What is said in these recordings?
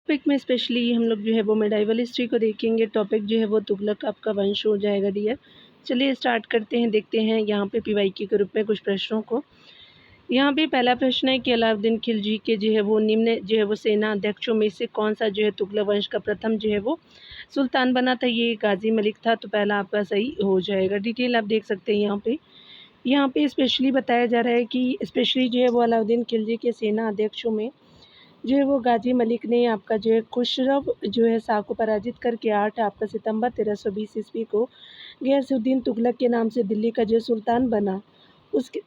Topic में specially हम लोग जो है वो मेडाइवल हिस्ट्री को देखेंगे। टॉपिक जो है वो तुगलक आपका वंश हो जाएगा डियर। चलिए स्टार्ट करते हैं, देखते हैं यहाँ पे पीवाईक्यू के रूप में कुछ प्रश्नों को। यहाँ पे पहला प्रश्न है कि अलाउद्दीन खिलजी के जो है वो निम्न जो है वो सेना अध्यक्षों में से कौन सा जो है तुगलक वंश का प्रथम जो है वो सुल्तान बना था। ये गाजी मलिक था, तो पहला आपका सही हो जाएगा। डिटेल आप देख सकते हैं यहाँ पे स्पेशली बताया जा रहा है कि स्पेशली जो है वो अलाउद्दीन खिलजी के सेना अध्यक्षों में जो है वो गाजी मलिक ने आपका जो है खुसरव जो है शाह को पराजित करके 8 आपका सितंबर 1320 ईस्वी को गयासुद्दीन तुगलक के नाम से दिल्ली का जो सुल्तान बना।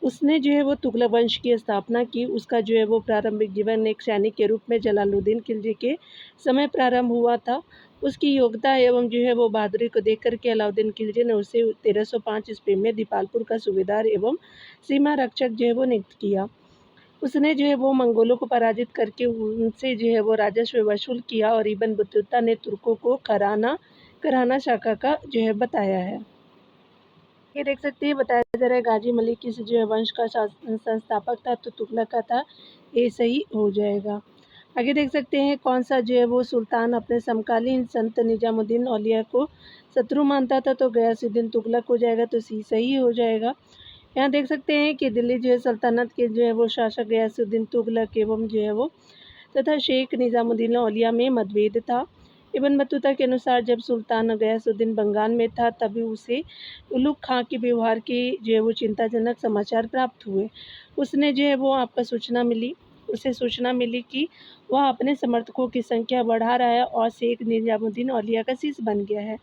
उसने जो है वो तुगलक वंश की स्थापना की। उसका जो है वो प्रारंभिक जीवन एक सैनिक के रूप में जलालुद्दीन खिलजी के समय प्रारंभ हुआ था। उसकी योग्यता एवं जो है वो बहादुरी को देख करके अलाउद्दीन खिलजी ने उसे 1305 ईस्वी में दीपालपुर का सूबेदार एवं सीमा रक्षक जो है वो नियुक्त किया। उसने जो है वो मंगोलों को पराजित करके उनसे जो है वो राजस्व वसूल किया और इब्न बतूता ने तुर्कों को कराना शाखा का जो है बताया है। ये देख सकते हैं, बताया जा रहा है गाजी मलिक किस जो है वंश का संस्थापक था, तो तुगलक का था। ये सही हो जाएगा। आगे देख सकते हैं कौन सा जो है वो सुल्तान अपने समकालीन संत निजामुद्दीन औलिया को शत्रु मानता था, तो गयासुद्दीन तुगलक हो जाएगा, तो सी सही हो जाएगा। यहाँ देख सकते हैं कि दिल्ली जो है सल्तनत के जो है वो शासक गयासुद्दीन तुगलक एवं जो है वो तथा शेख निजामुद्दीन औलिया में मतभेद था। इब्न बतूता के अनुसार जब सुल्तान गयासुद्दीन बंगाल में था तभी उसे उलुग खां के व्यवहार के जो है वो चिंताजनक समाचार प्राप्त हुए। उसने जो है वो आपका उसे सूचना मिली कि वह अपने समर्थकों की संख्या बढ़ा रहा है और शेख निजामुद्दीन औलिया का शिष्य बन गया है।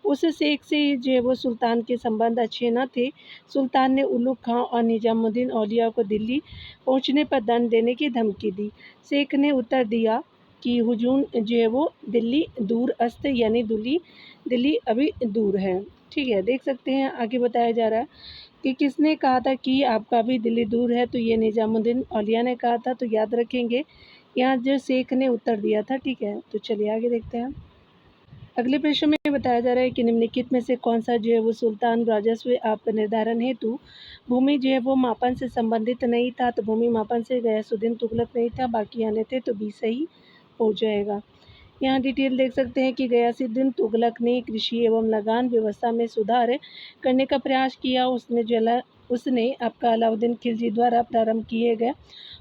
उस शेख से जो है वो सुल्तान के संबंध अच्छे न थे। सुल्तान ने उलुग खां और निजामुद्दीन औलिया को दिल्ली पहुंचने पर दंड देने की धमकी दी। शेख ने उत्तर दिया कि हुजूर जो है वो दिल्ली दूर अस्त, यानी दिल्ली अभी दूर है। ठीक है, देख सकते हैं आगे बताया जा रहा है कि किसने कहा था कि आपका भी दिल्ली दूर है, तो ये निजामुद्दीन औलिया ने कहा था। तो याद रखेंगे यहाँ जो शेख ने उत्तर दिया था। ठीक है, तो चलिए आगे देखते हैं। अगले प्रश्न में बताया जा रहा है कि निम्नलिखित में से कौन सा जो है वो सुल्तान राजस्व आपका निर्धारण हेतु भूमि जो है वो मापन से संबंधित नहीं था। तो भूमि मापन से गयासुद्दीन तुगलक नहीं था, बाकी आने थे, तो बी सही हो जाएगा। यहाँ डिटेल देख सकते हैं कि गयासुद्दीन तुगलक ने कृषि एवं लगान व्यवस्था में सुधार करने का प्रयास किया। उसने आपका अलाउद्दीन खिलजी द्वारा प्रारंभ किए गए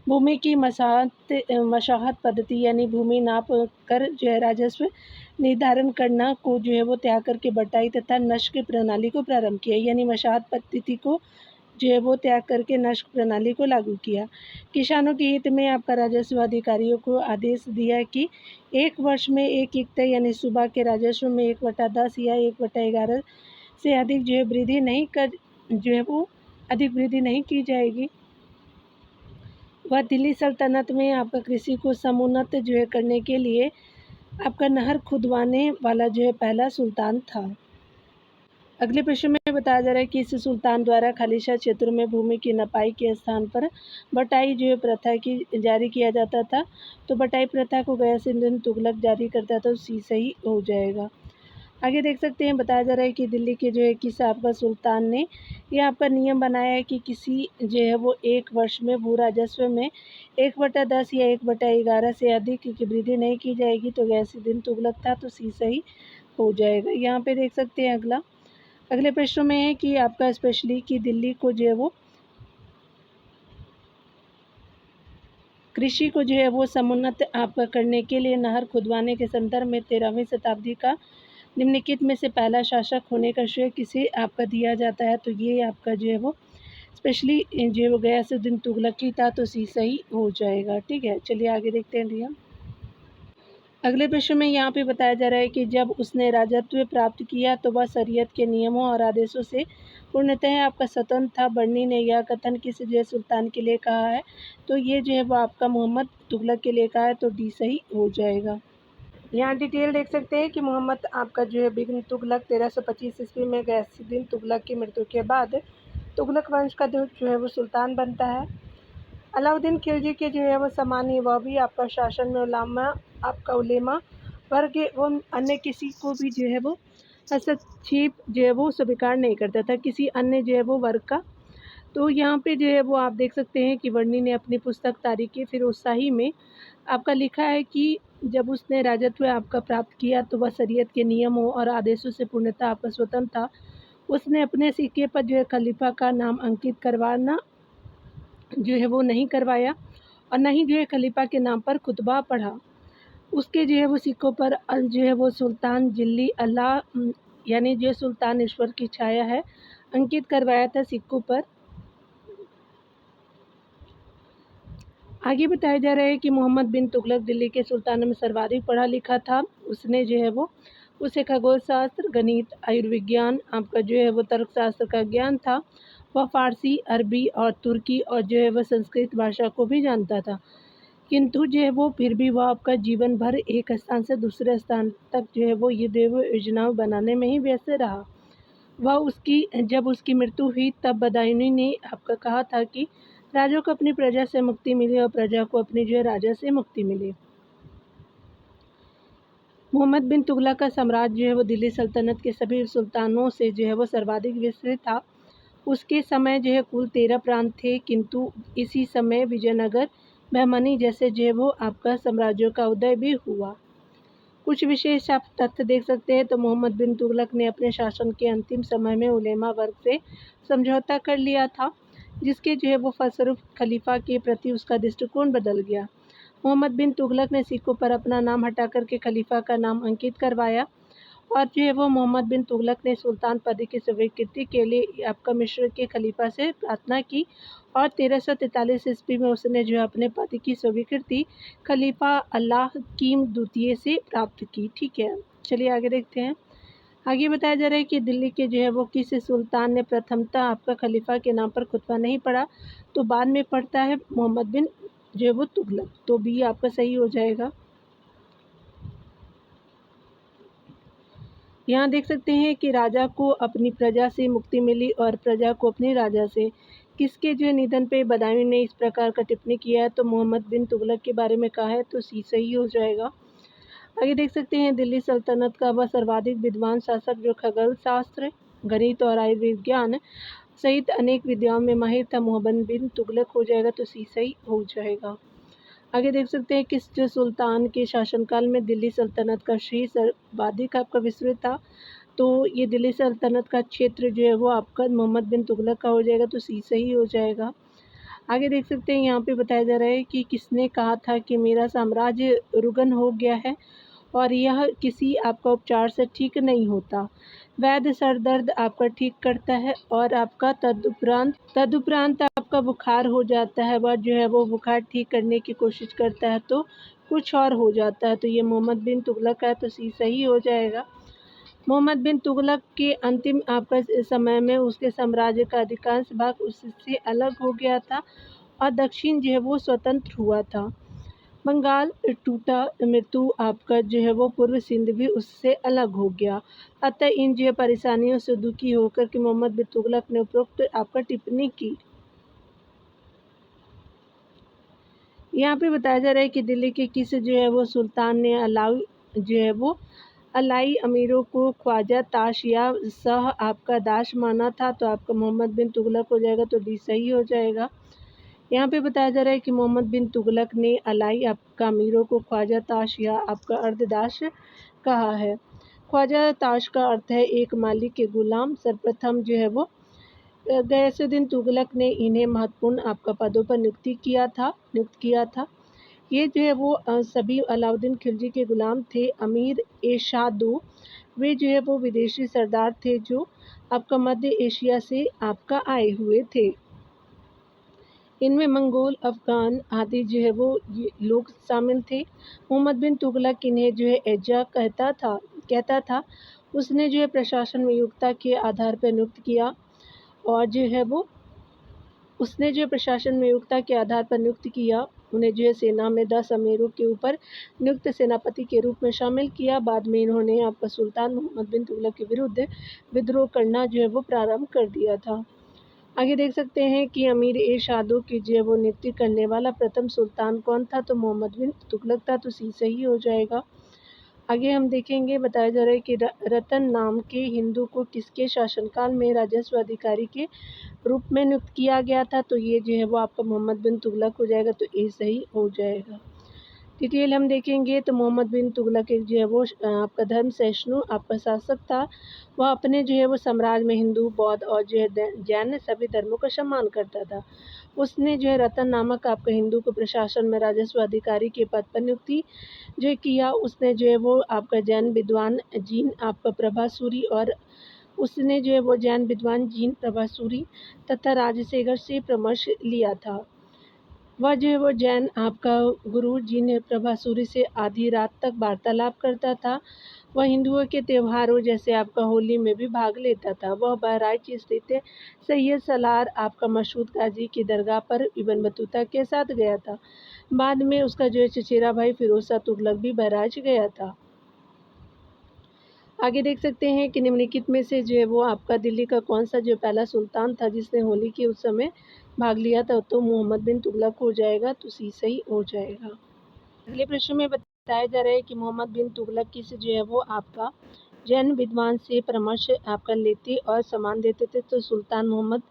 भूमि की मशाहत पद्धति यानी भूमि नाप कर जो है राजस्व निर्धारण करना को जो है वो त्याग करके बटाई तथा नष्क प्रणाली को प्रारंभ किया, यानी मशाहत पद्धति को जो है वो त्याग करके नष्क प्रणाली को लागू किया। किसानों के हित में आपका राजस्व अधिकारियों को आदेश दिया कि एक वर्ष में एक इक्ता यानी सूबा के राजस्व में 1/10 या 1/11 से अधिक जो है अधिक वृद्धि नहीं की जाएगी। वह दिल्ली सल्तनत में आपका कृषि को समुन्नत जो है करने के लिए आपका नहर खुदवाने वाला जो है पहला सुल्तान था। अगले प्रश्न में बताया जा रहा है कि इस सुल्तान द्वारा खालिशा क्षेत्रों में भूमि की नपाई के स्थान पर बटाई जो है प्रथा की जारी किया जाता था। तो बटाई प्रथा को गयासुद्दीन तुगलक जारी करता था, तो सी सही हो जाएगा। आगे देख सकते हैं, बताया जा रहा है कि दिल्ली के जो है किस आपका सुल्तान ने यह आपका नियम बनाया है कि किसी जो है वो एक वर्ष में भू राजस्व में 1/10 या 1/11 से अधिक की वृद्धि नहीं की जाएगी। तो गयासुद्दीन तुगलक था, तो सी सही हो जाएगा। यहाँ पे देख सकते हैं अगले प्रश्न में है कि आपका स्पेशली कि दिल्ली को जो है वो कृषि को जो है वो समुन्नत आपका करने के लिए नहर खुदवाने के संदर्भ में 13वीं शताब्दी का निम्नलिखित में से पहला शासक होने का श्रेय किसे आपका दिया जाता है। तो ये आपका जो है वो स्पेशली जो है वो गयासुद्दीन तुगलक ही था, तो सी सही हो जाएगा। ठीक है, चलिए आगे देखते हैं भैया। अगले प्रश्न में यहाँ पे बताया जा रहा है कि जब उसने राजत्व प्राप्त किया तो वह शरीयत के नियमों और आदेशों से पूर्णतः आपका स्वतंत्र था। बर्नी ने यह कथन किस जो है सुल्तान के लिए कहा है, तो ये जो है वो आपका मोहम्मद तुगलक के लिए कहा है, तो डी सही हो जाएगा। यहाँ डिटेल देख सकते हैं कि मोहम्मद आपका जो है बिन तुगलक 1325 ईस्वी में गयासुद्दीन तुगलक की मृत्यु के बाद तुगलक वंश का जो है वो सुल्तान बनता है। अलाउद्दीन खिलजी के जो है वो सामान्य वह भी आपका शासन में उलेमा वर्ग एवं अन्य किसी को भी जो है वो हस्तक्षेप जो है वो स्वीकार नहीं करता था, किसी अन्य जो है वो वर्ग का। तो यहाँ पे जो है वो आप देख सकते हैं कि वर्णी ने अपनी पुस्तक तारीख़ फिरोज़शाही में आपका लिखा है कि जब उसने राजत्व आपका प्राप्त किया तो वह शरीयत के नियमों और आदेशों से पूर्णतः आपका स्वतंत्र था। उसने अपने सिक्के पर जो है खलीफा का नाम अंकित करवाना जो है वो नहीं करवाया और न ही जो है खलीफा के नाम पर खुतबा पढ़ा। उसके जो है वो सिक्कों पर जो है वो सुल्तान जिल्ली अल्लाह यानी जो सुल्तान ईश्वर की छाया है अंकित करवाया था सिक्कों पर। आगे बताया जा रहा है कि मोहम्मद बिन तुगलक दिल्ली के सुल्तानों में सर्वाधिक पढ़ा लिखा था। उसने जो है वो उसे खगोल शास्त्र, गणित, आयुर्विज्ञान, आपका जो है वो तर्कशास्त्र का ज्ञान था। वह फारसी, अरबी और तुर्की और जो है वह संस्कृत भाषा को भी जानता था, किंतु जो है वो फिर भी वह आपका जीवन भर एक स्थान से दूसरे स्थान तक जो है वो ये योजनाएं बनाने में ही व्यस्त रहा। जब उसकी मृत्यु हुई तब बदायूनी ने आपका कहा था कि राजा को अपनी प्रजा से मुक्ति मिली और प्रजा को अपनी जो है राजा से मुक्ति मिली। मोहम्मद बिन तुगलक का साम्राज्य जो है वो दिल्ली सल्तनत के सभी सुल्तानों से जो है वो सर्वाधिक विस्तृत था। उसके समय जो है कुल 13 प्रांत थे, किंतु इसी समय विजयनगर, बहमनी जैसे जो है वो आपका साम्राज्यों का उदय भी हुआ। कुछ विशेष आप तथ्य देख सकते हैं तो मोहम्मद बिन तुगलक ने अपने शासन के अंतिम समय में उलेमा वर्ग से समझौता कर लिया था, जिसके जो है वो फलस्वरूप खलीफा के प्रति उसका दृष्टिकोण बदल गया। मोहम्मद बिन तुगलक ने सिक्कों पर अपना नाम हटा करके खलीफा का नाम अंकित करवाया और जो है वो मोहम्मद बिन तुगलक ने सुल्तान पद की स्वीकृति के लिए आपका मिस्र के खलीफा से प्रार्थना की और 1343 ईस्वी में उसने जो है अपने पद की स्वीकृति खलीफा अल्लाह कीम द्वितीय से प्राप्त की। ठीक है, चलिए आगे देखते हैं। आगे बताया जा रहा है कि दिल्ली के जो है वो किस सुल्तान ने प्रथमतः आपका खलीफा के नाम पर खुतबा नहीं पढ़ा, तो बाद में पढ़ता है मोहम्मद बिन जो है वो तुगलक, तो बी आपका सही हो जाएगा। यहाँ देख सकते हैं कि राजा को अपनी प्रजा से मुक्ति मिली और प्रजा को अपने राजा से। किसके जो निधन पे बदायूं ने इस प्रकार का टिप्पणी किया है, तो मोहम्मद बिन तुगलक के बारे में कहा है, तो सी सही हो जाएगा। आगे देख सकते हैं दिल्ली सल्तनत का वह सर्वाधिक विद्वान शासक जो खगोल शास्त्र, गणित और आयुर्विज्ञान सहित अनेक विद्याओं में माहिर था, मोहम्मद बिन तुगलक हो जाएगा, तो सी सही हो जाएगा। आगे देख सकते हैं किस जो सुल्तान के शासनकाल में दिल्ली सल्तनत का श्री सर्वाधिक आपका विस्तृत था, तो ये दिल्ली सल्तनत का क्षेत्र जो है वो आपका मोहम्मद बिन तुगलक का हो जाएगा, तो सी सही हो जाएगा। आगे देख सकते हैं यहाँ पे बताया जा रहा है कि किसने कहा था कि मेरा साम्राज्य रुग्ण हो गया है और यह किसी आपका उपचार से ठीक नहीं होता। वैद्य सर दर्द आपका ठीक करता है और आपका तदुपरांत आपका बुखार हो जाता है, वह जो है वो बुखार ठीक करने की कोशिश करता है तो कुछ और हो जाता है, तो ये मोहम्मद बिन तुगलक है, तो सी सही हो जाएगा। मोहम्मद बिन तुगलक के अंतिम आपका समय में उसके साम्राज्य का अधिकांश भाग उससे अलग हो गया था और दक्षिण जो है वो स्वतंत्र हुआ था। बंगाल टूटा, मृत्यु आपका जो है वो पूर्व सिंध भी उससे अलग हो गया। अतः इन जो परेशानियों से दुखी होकर के मोहम्मद बिन तुगलक ने उपरोक्त आपका टिप्पणी की। यहाँ पे बताया जा रहा है कि दिल्ली के किस जो है वो सुल्तान ने अलाई अमीरों को ख्वाजा ताश या सह आपका दास माना था, तो आपका मोहम्मद बिन तुगलक हो जाएगा, तो डी सही हो जाएगा। यहाँ पे बताया जा रहा है कि मोहम्मद बिन तुगलक ने अलाई आपका अमीरों को ख्वाजा ताश या आपका अर्धदास कहा है। ख्वाजा ताश का अर्थ है एक मालिक के गुलाम। सर्वप्रथम जो है वो गयासुद्दीन तुगलक ने इन्हें महत्वपूर्ण आपका पदों पर नियुक्त किया था। ये जो है वो सभी अलाउद्दीन खिलजी के गुलाम थे। अमीर ए शाह दो वे जो है वो विदेशी सरदार थे जो आपका मध्य एशिया से आपका आए हुए थे। इनमें मंगोल, अफगान आदि जो है वो ये लोग शामिल थे। मोहम्मद बिन तुगलक इन्हें जो है एजा कहता था। उसने जो है प्रशासन में योग्यता के आधार पर नियुक्त किया और जो है वो उसने जो प्रशासन में योग्यता के आधार पर नियुक्त किया। उन्हें जो है सेना में 10 अमीरों के ऊपर नियुक्त सेनापति के रूप में शामिल किया। बाद में इन्होंने आपका सुल्तान मोहम्मद बिन तुगलक के विरुद्ध विद्रोह करना जो है वो प्रारंभ कर दिया था। आगे देख सकते हैं कि अमीर ए शादो की जो है वो नियुक्ति करने वाला प्रथम सुल्तान कौन था, तो मोहम्मद बिन तुगलक था, तो सी सही हो जाएगा। आगे हम देखेंगे बताया जा रहा है कि रतन नाम के हिंदू को किसके शासनकाल में राजस्व अधिकारी के रूप में नियुक्त किया गया था, तो ये जो है वो आपका मोहम्मद बिन तुगलक हो जाएगा, तो ए सही हो जाएगा। डिटेल हम देखेंगे तो मोहम्मद बिन तुगलक एक जो है वो आपका धर्म सहिष्णु आपका शासक था। वह अपने जो है वो साम्राज्य में हिंदू, बौद्ध और जो है जैन सभी धर्मों का सम्मान करता था। उसने जो है रतन नामक आपका हिंदू को प्रशासन में राजस्व अधिकारी के पद पर नियुक्ति जो किया। उसने जो है वो आपका जैन विद्वान जीन आपका प्रभासूरी और उसने जो है वो जैन विद्वान जीन प्रभासूरी तथा राजशेखर से परामर्श लिया था। वह जो है वो जैन आपका गुरु जीन प्रभासूरी से आधी रात तक वार्तालाप करता था। वह हिंदुओं के त्योहारों जैसे आपका होली में भी भाग लेता था। वह बहराइच स्थित सैयद सलार आपका मसूद गाजी की दरगाह पर इब्न बतूता के साथ गया था। बाद में उसका जो है चचेरा भाई फिरोज शाह तुगलक भी बहराइच गया था। आगे देख सकते हैं कि निम्नलिखित में से जो है वो आपका दिल्ली का कौन सा जो पहला सुल्तान था जिसने होली के उस समय भाग लिया था, तो मोहम्मद बिन तुगलक हो जाएगा, तो सी सही हो जाएगा। अगले प्रश्न में बताया जा रहा है कि मोहम्मद बिन तुगलक किस जो है वो आपका जैन विद्वान से परामर्श आपका लेते और सम्मान देते थे, तो सुल्तान मोहम्मद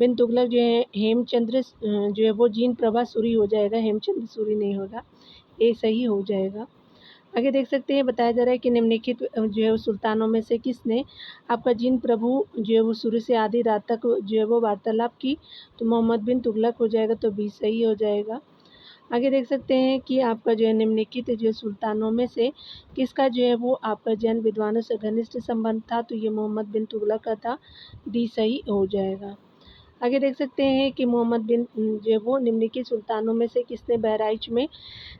बिन तुगलक जो है हेमचंद्र जो है वो जीन प्रभा सूरी हो जाएगा, हेमचंद्र सूरी नहीं होगा, ये सही हो जाएगा। आगे देख सकते हैं बताया जा रहा है कि निम्नलिखित जो है वो सुल्तानों में से किसने आपका जिन प्रभु जो है वो शुरू से आधी रात तक जो है वो वार्तालाप की, तो मोहम्मद बिन तुगलक हो जाएगा, तो बी सही हो जाएगा। आगे देख सकते हैं कि आपका जो है निम्नलिखित जो सुल्तानों में से किसका जो है वो आपका जैन विद्वानों से घनिष्ठ संबंध था, तो ये मोहम्मद बिन तुगलक का था, डी सही हो जाएगा। आगे देख सकते हैं कि मोहम्मद बिन जो है वो निम्नलिखित सुल्तानों में से किसने बहराइच में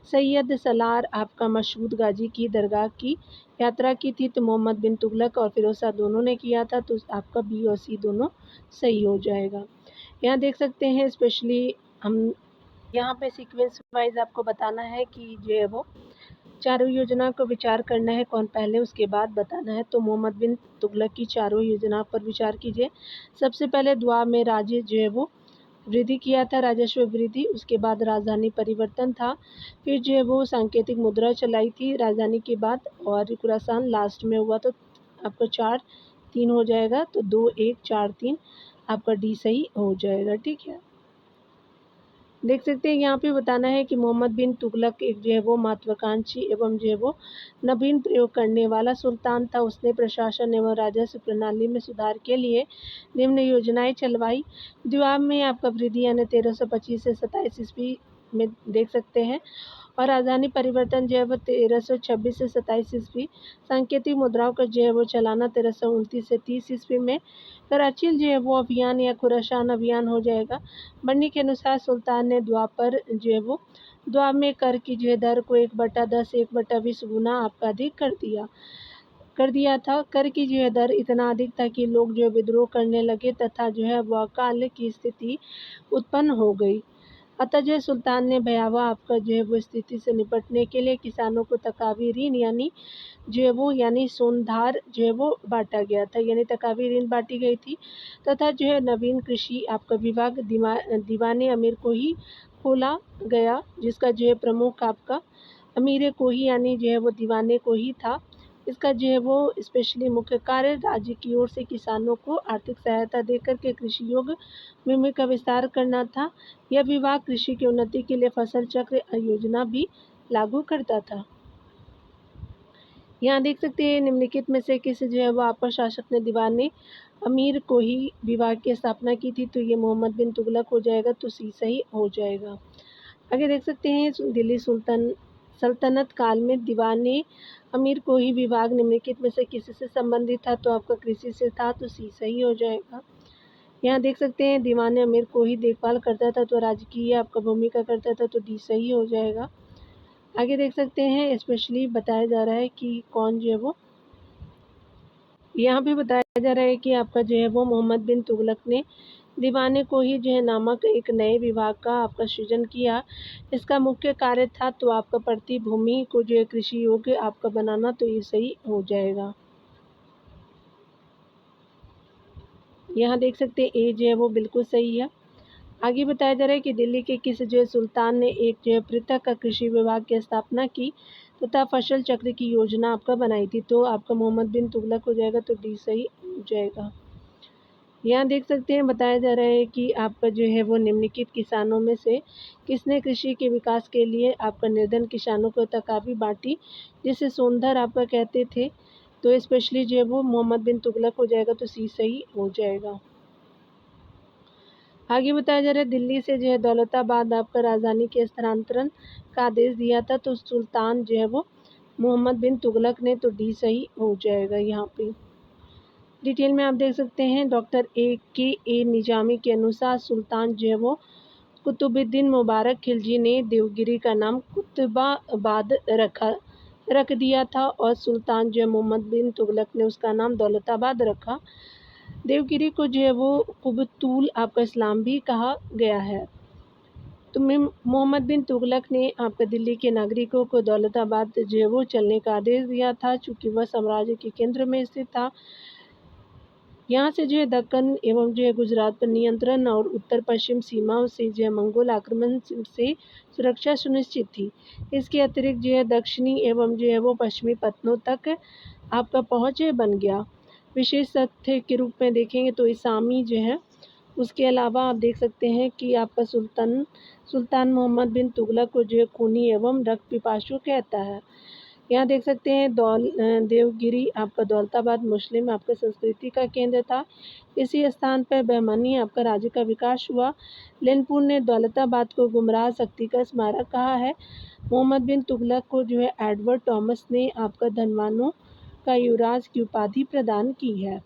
सैयद सलार आपका मशहूद गाजी की दरगाह की यात्रा की थी, तो मोहम्मद बिन तुगलक और फिरोज शाह दोनों ने किया था, तो आपका बी और सी दोनों सही हो जाएगा। यहाँ देख सकते हैं स्पेशली हम यहाँ पे सीक्वेंस वाइज आपको बताना है कि जो है वो चारों योजना को विचार करना है, कौन पहले उसके बाद बताना है। तो मोहम्मद बिन तुगलक की चारों योजना पर विचार कीजिए। सबसे पहले दुआ में राज्य जो है वो वृद्धि किया था, राजस्व वृद्धि, उसके बाद राजधानी परिवर्तन था, फिर जो है वो सांकेतिक मुद्रा चलाई थी राजधानी के बाद, और खुरासान लास्ट में हुआ, तो आपका 4-3 हो जाएगा, तो 2-1-4-3 आपका डी सही हो जाएगा। ठीक है, देख सकते हैं यहाँ पे बताना है कि मोहम्मद बिन तुगलक एक जो है वो महत्वाकांक्षी एवं जो है वो नवीन प्रयोग करने वाला सुल्तान था। उसने प्रशासन एवं राजस्व प्रणाली में सुधार के लिए निम्न योजनाएं चलवाई। द्वीप में आपका वृद्धि यानी 1325 से 27 ईस्वी में देख सकते हैं, और राजधानी परिवर्तन जो है वो 1326 से 27 ईस्वी। सांकेतिक मुद्राओं का जो है वो चलाना 1329 से 30 ईस्वी में। कराची जो है वो अभियान या खुरासान अभियान हो जाएगा। बन्नी के अनुसार सुल्तान ने द्वापर जो है वो द्वाप में कर की जो है दर को 1/10 1/20 गुना आपका अधिक कर दिया था। कर की जो है दर इतना अधिक था कि लोग जो है विद्रोह करने लगे तथा जो है वकाल की स्थिति उत्पन्न हो गई। अतः जो है सुल्तान ने भयावह आपका जो है वो स्थिति से निपटने के लिए किसानों को तकावी ऋण यानी जो है वो यानी सोनधार जो है वो बांटा गया था, यानी तकावी ऋण बांटी गई थी, तथा जो है नवीन कृषि आपका विभाग दीवाने अमीर को ही खोला गया, जिसका जो है प्रमुख आपका अमीर को ही यानी जो है वो दीवाने को ही था। इसका जो है वो स्पेशली मुख्य कार्य राज्य की ओर से किसानों को आर्थिक सहायता देकर के कृषि योग्य भूमि का विस्तार करना था। यह विभाग कृषि की उन्नति के लिए फसल चक्र योजना भी लागू करता था। यहाँ देख सकते हैं निम्नलिखित में से किस जो है वो आपका शासक ने दीवाने अमीर को ही विभाग की स्थापना की थी, तो ये मोहम्मद बिन तुगलक हो जाएगा, तो सी सही हो जाएगा। आगे देख सकते हैं दिल्ली सल्तनत काल में दीवाने अमीर को ही विभाग निम्नलिखित में से किसी से संबंधित था, तो आपका कृषि से था, तो सी सही हो जाएगा। यहाँ देख सकते हैं दीवाने अमीर को ही देखभाल करता था, तो राजकीय आपका भूमिका करता था, तो डी सही हो जाएगा। आगे देख सकते हैं स्पेशली बताया जा रहा है कि कौन जो है वो यहाँ पे बताया जा रहा है कि आपका जो है वो मोहम्मद बिन तुगलक ने दीवाने को ही जो है नामक एक नए विभाग का आपका सृजन किया। इसका मुख्य कार्य था तो आपका पड़ती भूमि को जो है कृषि योग्य आपका बनाना, तो ये सही हो जाएगा। यहाँ देख सकते हैं ए जो है वो बिल्कुल सही है। आगे बताया जा रहा है कि दिल्ली के किस जो है सुल्तान ने एक जो है पृथक का कृषि विभाग की स्थापना की तथा फसल चक्र की योजना आपका बनाई थी, तो आपका मोहम्मद बिन तुगलक हो जाएगा, तो डी सही हो जाएगा। यहाँ देख सकते हैं बताया जा रहा है कि आपका जो है वो निम्नलिखित किसानों में से किसने कृषि के विकास के लिए आपका निर्धन किसानों को तकाबी बांटी, जिसे सोनधर आपका कहते थे। तो स्पेशली जो है वो मोहम्मद बिन तुगलक हो जाएगा, तो सी सही हो जाएगा। आगे बताया जा रहा है दिल्ली से जो है दौलताबाद आपका राजधानी के स्थानांतरण का आदेश दिया था, तो सुल्तान जो है वो मोहम्मद बिन तुगलक ने, तो डी सही हो जाएगा। यहाँ पे डिटेल में आप देख सकते हैं डॉक्टर ए निजामी के अनुसार सुल्तान जो है वो कुतुबुद्दीन मुबारक खिलजी ने देवगिरी का नाम कुतुबाबाद रख दिया था, और सुल्तान जो है मोहम्मद बिन तुगलक ने उसका नाम दौलताबाद रखा। देवगिरी को जो है वो कुबतुल आपका इस्लाम भी कहा गया है। तो मोहम्मद बिन तुगलक ने आपका दिल्ली के नागरिकों को दौलताबाद जो है वो चलने का आदेश दिया था, चूँकि वह साम्राज्य के केंद्र में स्थित था। यहाँ से जो है दक्कन एवं जो है गुजरात पर नियंत्रण और उत्तर पश्चिम सीमाओं से जो है मंगोल आक्रमण से सुरक्षा सुनिश्चित थी। इसके अतिरिक्त जो है दक्षिणी एवं जो है वो पश्चिमी पत्तनों तक आपका पहुँच बन गया। विशेष तथ्य के रूप में देखेंगे तो इसामी जो है, उसके अलावा आप देख सकते हैं कि आपका सुल्तान मोहम्मद बिन तुगलक को जो है खूनी एवं रक्त पिपासु कहता है। यहाँ देख सकते हैं देवगिरी आपका दौलताबाद मुस्लिम आपका संस्कृति का केंद्र था। इसी स्थान पर बहमनी आपका राज्य का विकास हुआ। लेनपुर ने दौलताबाद को गुमराह शक्ति का स्मारक कहा है। मोहम्मद बिन तुगलक को जो है एडवर्ड टॉमस ने आपका धनवानों का युवराज की उपाधि प्रदान की है।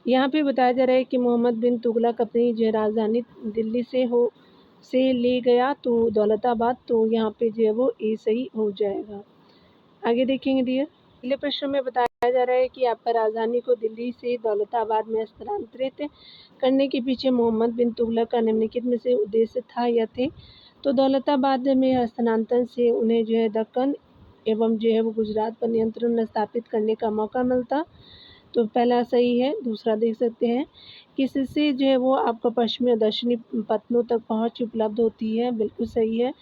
यहाँ पे बताया जा रहा है कि मोहम्मद बिन तुगलक अपनी जो राजधानी दिल्ली से ले गया तो दौलताबाद, तो यहाँ पे जो है वो ए सही हो जाएगा। आगे देखेंगे डियर, अगले प्रश्न में बताया जा रहा है कि आपका राजधानी को दिल्ली से दौलताबाद में स्थानांतरित करने के पीछे मोहम्मद बिन तुगलक का निम्नलिखित में से उद्देश्य था या थे। तो दौलताबाद में स्थानांतरण से उन्हें जो है दक्कन एवं जो है वो गुजरात पर नियंत्रण स्थापित करने का मौका मिलता, तो पहला सही है। दूसरा देख सकते हैं किससे जो है वो आपका पश्चिमी और दक्षिणी पत्तनों तक पहुंच उपलब्ध होती है, बिल्कुल सही है।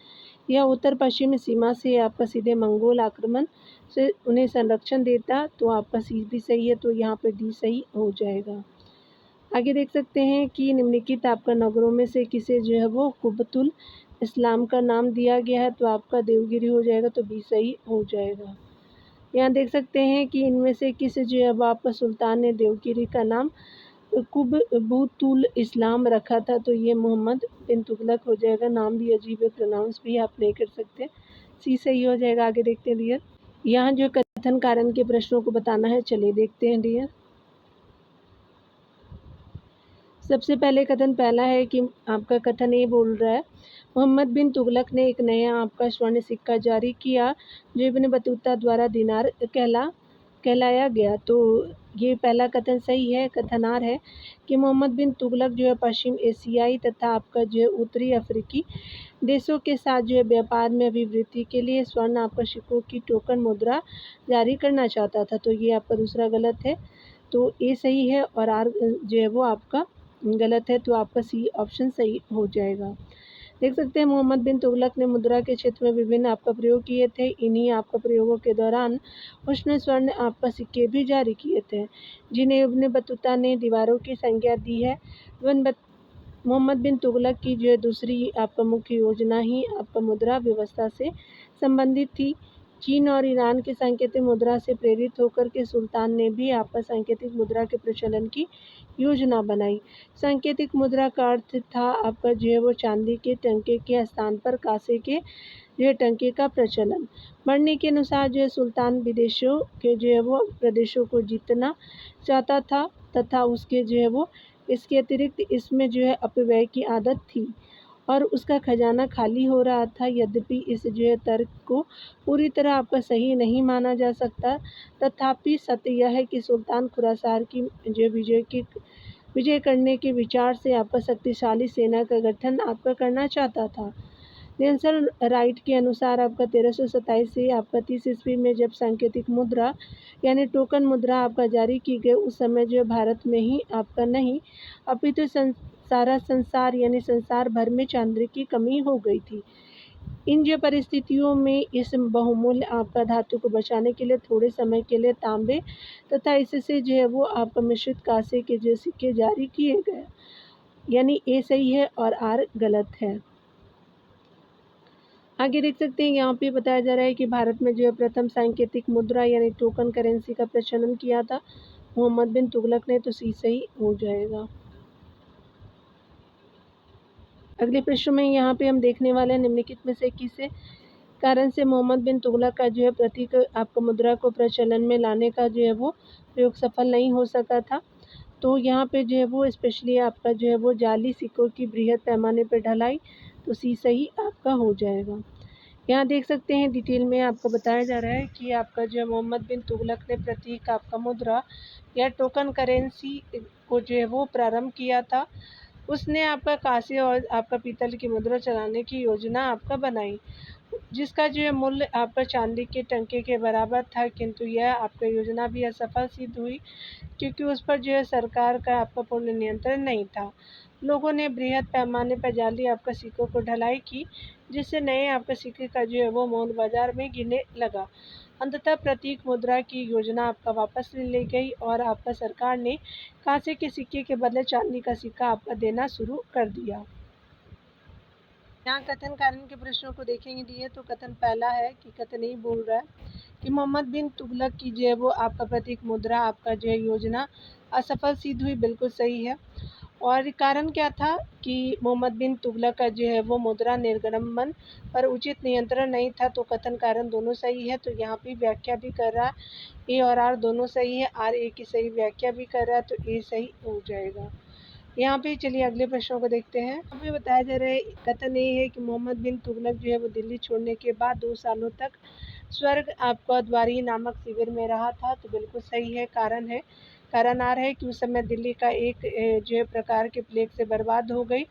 यह उत्तर पश्चिमी सीमा से आपका सीधे मंगोल आक्रमण से उन्हें संरक्षण देता, तो आपका सी भी सही है, तो यहाँ पर डी सही हो जाएगा। आगे देख सकते हैं कि निम्नलिखित आपका नगरों में से किसे जो है वो कुबतुल इस्लाम का नाम दिया गया है, तो आपका देवगिरी हो जाएगा, तो बी सही हो जाएगा। यहाँ देख सकते हैं कि इनमें से किस जो है वो आपका सुल्तान ने देवगिरी का नाम कुबतुल इस्लाम रखा था, तो ये मोहम्मद बिन तुगलक हो जाएगा। नाम भी अजीब है, प्रोनाउंस भी आप नहीं कर सकते, सी सही हो जाएगा। आगे देखते हैं डियर, यहाँ जो कथन कारण के प्रश्नों को बताना है, चलिए देखते हैं डियर। सबसे पहले कथन पहला है कि आपका कथन ये बोल रहा है मोहम्मद बिन तुगलक ने एक नया आपका स्वर्ण सिक्का जारी किया जो इब्न बतूता द्वारा दिनार कहलाया गया, तो ये पहला कथन सही है। कथनार है कि मोहम्मद बिन तुगलक जो है पश्चिम एशियाई तथा आपका जो है उत्तरी अफ्रीकी देशों के साथ जो है व्यापार में अभिवृद्धि के लिए स्वर्ण आपका सिक्कों की टोकन मुद्रा जारी करना चाहता था, तो ये आपका दूसरा गलत है, तो ए सही है और आर जो है वो आपका गलत है, तो आपका सी ऑप्शन सही हो जाएगा। देख सकते हैं मोहम्मद बिन तुगलक ने मुद्रा के क्षेत्र में विभिन्न आपका प्रयोग किए थे। इन्हीं आपका प्रयोगों के दौरान उसने स्वर्ण आपका सिक्के भी जारी किए थे, जिन्हें इब्न बतूता ने दीवारों की संज्ञा दी है। मोहम्मद बिन तुगलक की जो है दूसरी आपका मुख्य योजना ही आपका मुद्रा व्यवस्था से संबंधित थी। चीन और ईरान की सांकेतिक मुद्रा से प्रेरित होकर के सुल्तान ने भी आपका सांकेतिक मुद्रा के प्रचलन की योजना बनाई। सांकेतिक मुद्रा का अर्थ था आपका जो है वो चांदी के टंके के स्थान पर कांसे के जो है टंके का प्रचलन बढ़ने के अनुसार जो है सुल्तान विदेशों के जो है वो प्रदेशों को जीतना चाहता था तथा उसके जो है वो इसके अतिरिक्त इसमें जो है अपव्यय की आदत थी और उसका खजाना खाली हो रहा था। यद्यपि इस जो है तर्क को पूरी तरह आपका सही नहीं माना जा सकता, तथापि सत्य यह है कि सुल्तान खुरासान की जो विजय करने के विचार से आपका शक्तिशाली सेना का गठन आपका करना चाहता था। नेल्सन राइट के अनुसार आपका 1327 से आपका 30 ईस्वी में जब सांकेतिक मुद्रा यानी टोकन मुद्रा आपका जारी की गई, उस समय जो भारत में ही आपका नहीं अपितु सारा संसार यानी संसार भर में चांदी की कमी हो गई थी। इन जो परिस्थितियों में इस बहुमूल्य आपका धातु को बचाने के लिए थोड़े समय के लिए तांबे तथा इससे जो है वो आपका मिश्रित कांसे के जो सिक्के जारी किए गए, यानी ए सही है और आर गलत है। आगे देख सकते हैं यहाँ पे बताया जा रहा है कि भारत में जो है प्रथम सांकेतिक मुद्रा यानी टोकन करेंसी का प्रचलन किया था मोहम्मद बिन तुगलक ने, तो सी सही हो जाएगा। अगले प्रश्न में यहाँ पे हम देखने वाले हैं निम्नलिखित में से किस कारण से मोहम्मद बिन तुगलक का जो है प्रतीक आपका मुद्रा को प्रचलन में लाने का जो है वो प्रयोग सफल नहीं हो सका था। तो यहाँ पे जो है वो स्पेशली आपका जो है वो जाली सिक्कों की बृहद पैमाने पर ढलाई, तो सी सही आपका हो जाएगा। यहाँ देख सकते हैं डिटेल में आपको बताया जा रहा है कि आपका जो है मोहम्मद बिन तुगलक ने प्रतीक आपका मुद्रा या टोकन करेंसी को जो है वो प्रारंभ किया था। उसने आपका कांसे और आपका पीतल की मुद्रा चलाने की योजना आपका बनाई, जिसका जो है मूल्य आपका चांदी के टंके के बराबर था, किंतु यह आपका योजना भी असफल सिद्ध हुई क्योंकि उस पर जो है सरकार का आपका पूर्ण नियंत्रण नहीं था। लोगों ने बृहद पैमाने पर जाली आपका सिक्कों को ढलाई की, जिससे नए आपके सिक्के का जो है वो मूल्य बाजार में गिरने लगा। अंततः प्रतीक मुद्रा की योजना आपका वापस ले ली गई और आपका सरकार ने कांसे के सिक्के के बदले चांदी का सिक्का आपका देना शुरू कर दिया। यहाँ कथन कारण के प्रश्नों को देखेंगे डियर, तो कथन पहला है कि कथन यही बोल रहा है कि मोहम्मद बिन तुगलक की जो है वो आपका प्रतीक मुद्रा आपका जो है योजना असफल सिद्ध हुई, बिल्कुल सही है। और कारण क्या था कि मोहम्मद बिन तुगलक का जो है वो मुद्रा निर्गमन पर उचित नियंत्रण नहीं था, तो कथन कारण दोनों सही है। तो यहाँ पे व्याख्या भी कर रहा है ए और आर दोनों सही है, आर ए की सही व्याख्या भी कर रहा है, तो ए सही हो जाएगा। यहाँ पे चलिए अगले प्रश्नों को देखते हैं। यहाँ पे बताया जा रहा है कथन ये है कि मोहम्मद बिन तुगलक जो है वो दिल्ली छोड़ने के बाद 2 सालों तक स्वर्ग आपका द्वारी नामक शिविर में रहा था, तो बिल्कुल सही है। कारण आ रहा है कि उस समय दिल्ली का एक जो है प्रकार के प्लेग से बर्बाद हो गई